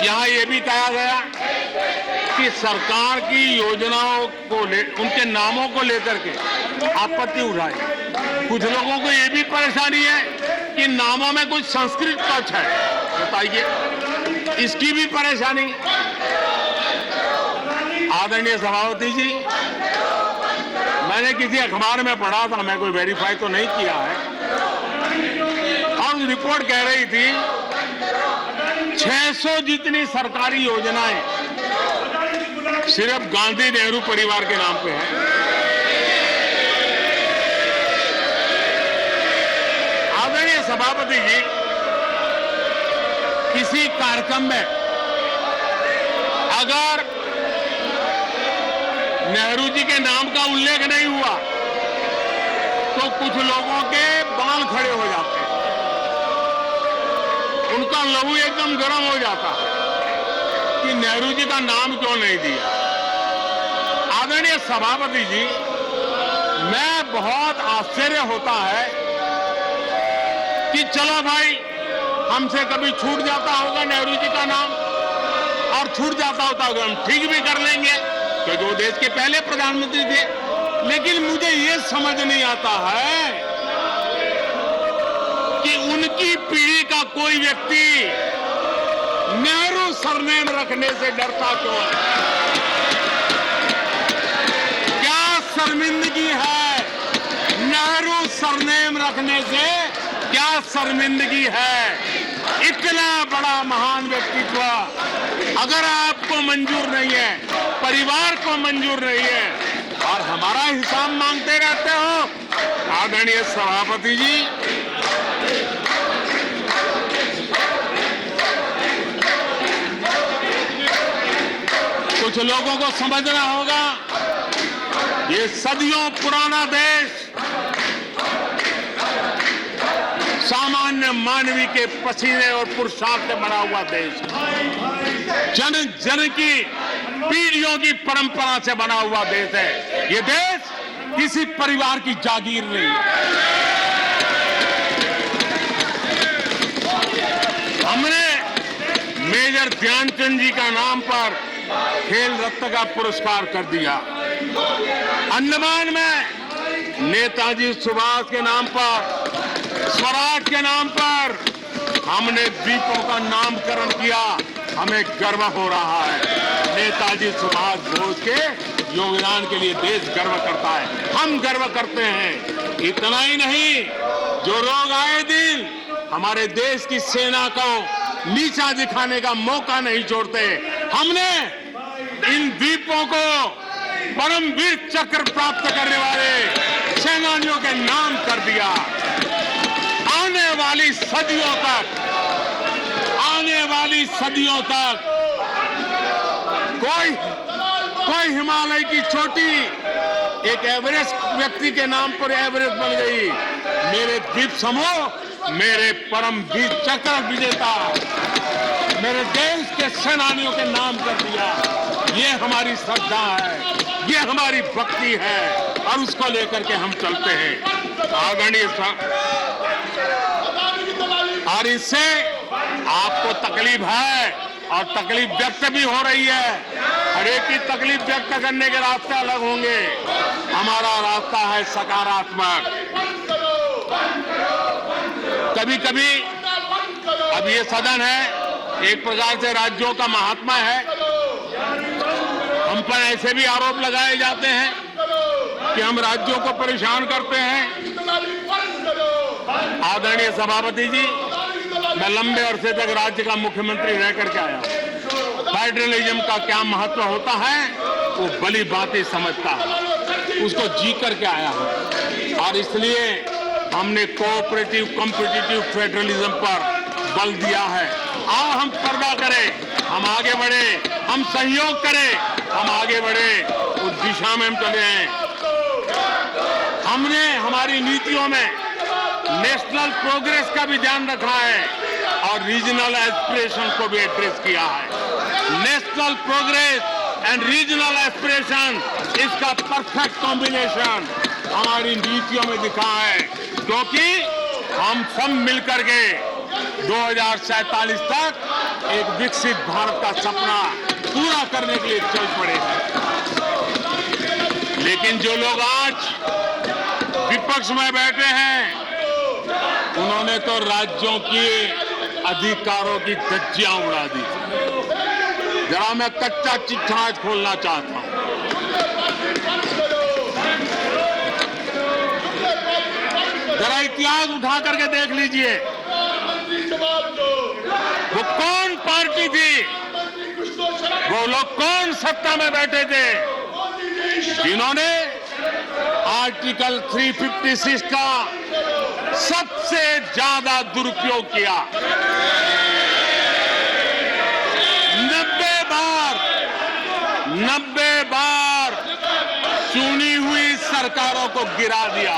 यहाँ ये भी कहा गया कि सरकार की योजनाओं को उनके नामों को लेकर के आपत्ति उठाई। कुछ लोगों को ये भी परेशानी है कि नामों में कुछ संस्कृत टच है। बताइए, इसकी भी परेशानी। आदरणीय सभापति जी, मैंने किसी अखबार में पढ़ा था, मैं कोई वेरीफाई तो नहीं किया है, और रिपोर्ट कह रही थी 600 जितनी सरकारी योजनाएं सिर्फ गांधी नेहरू परिवार के नाम पे है। आदरणीय सभापति जी, किसी कार्यक्रम में अगर नेहरू जी के नाम का उल्लेख नहीं हुआ तो कुछ लोगों के बाल खड़े हो जाते हैं, उनका लहू एकदम गर्म हो जाता है कि नेहरू जी का नाम क्यों नहीं दिया। आदरणीय सभापति जी, मैं बहुत आश्चर्य होता है कि चलो भाई, हमसे कभी छूट जाता होगा नेहरू जी का नाम, और छूट जाता होता होगा, हम ठीक भी कर लेंगे क्योंकि वो देश के पहले प्रधानमंत्री थे। लेकिन मुझे ये समझ नहीं आता है कि उनकी पीढ़ी का कोई व्यक्ति नेहरू सरनेम रखने से डरता क्यों है। क्या शर्मिंदगी है नेहरू सरनेम रखने से? क्या शर्मिंदगी है? इतना बड़ा महान व्यक्तित्व अगर आपको मंजूर नहीं है, परिवार को मंजूर नहीं है, और हमारा हिसाब मांगते रहते हो। आदरणीय सभापति जी, कुछ लोगों को समझना होगा, ये सदियों पुराना देश सामान्य मानवी के पसीने और पुरुषार्थ से बना हुआ देश, जन जन की पीढ़ियों की परंपरा से बना हुआ देश है। ये देश किसी परिवार की जागीर नहीं है। हमने मेजर ध्यानचंद जी का नाम पर खेल रत्न का पुरस्कार कर दिया। अंडमान में नेताजी सुभाष के नाम पर, स्वराज के नाम पर हमने द्वीपों का नामकरण किया। हमें गर्व हो रहा है। नेताजी सुभाष बोस के योगदान के लिए देश गर्व करता है, हम गर्व करते हैं। इतना ही नहीं, जो लोग आए दिन हमारे देश की सेना को नीचा दिखाने का मौका नहीं छोड़ते, हमने इन द्वीपों को परमवीर चक्र प्राप्त करने वाले सेनानियों के नाम कर दिया। आने वाली सदियों तक कोई हिमालय की चोटी एक एवरेस्ट व्यक्ति के नाम पर एवरेस्ट बन गई। मेरे द्वीप समूह, मेरे परमवीर चक्र विजेता, मेरे देश के सेनानियों के नाम कर दिया। ये हमारी श्रद्धा है, ये हमारी भक्ति है, और उसको लेकर के हम चलते हैं। आदरणीय और इससे आपको तकलीफ है, और तकलीफ व्यक्त भी हो रही है। हर एक की तकलीफ व्यक्त करने के रास्ते अलग होंगे। हमारा रास्ता है सकारात्मक। कभी कभी, अब ये सदन है, एक प्रकार से राज्यों का महात्मा है, हम पर ऐसे भी आरोप लगाए जाते हैं कि हम राज्यों को परेशान करते हैं। आदरणीय सभापति जी, मैं लंबे अरसे तक राज्य का मुख्यमंत्री रह करके आया। फेडरलिज्म का क्या महत्व होता है वो भली भांति समझता है, उसको जी करके आया हूं, और इसलिए हमने कोऑपरेटिव कॉम्पिटिटिव फेडरलिज्म पर बल दिया है। आओ हम पर्दा करें, हम आगे बढ़े, हम सहयोग करें, हम आगे बढ़े, उस दिशा में हम चले हैं। हमने हमारी नीतियों में नेशनल प्रोग्रेस का भी ध्यान रखा है और रीजनल एस्पिरेशन को भी एड्रेस किया है। National progress and regional aspiration, इसका परफेक्ट कॉम्बिनेशन हमारी नीतियों में दिखा है, क्योंकि हम सब मिलकर के 2047 तक एक विकसित भारत का सपना पूरा करने के लिए चल पड़े। लेकिन जो लोग आज विपक्ष में बैठे हैं, उन्होंने तो राज्यों के अधिकारों की धज्जियां उड़ा दी। जरा मैं कच्चा चिट्ठा आज खोलना चाहता हूं। जरा इतिहास उठा करके देख लीजिए, वो कौन पार्टी थी, वो लोग कौन सत्ता में बैठे थे जिन्होंने आर्टिकल 356 का सबसे ज्यादा दुरुपयोग किया। 90 बार चुनी हुई सरकारों को गिरा दिया।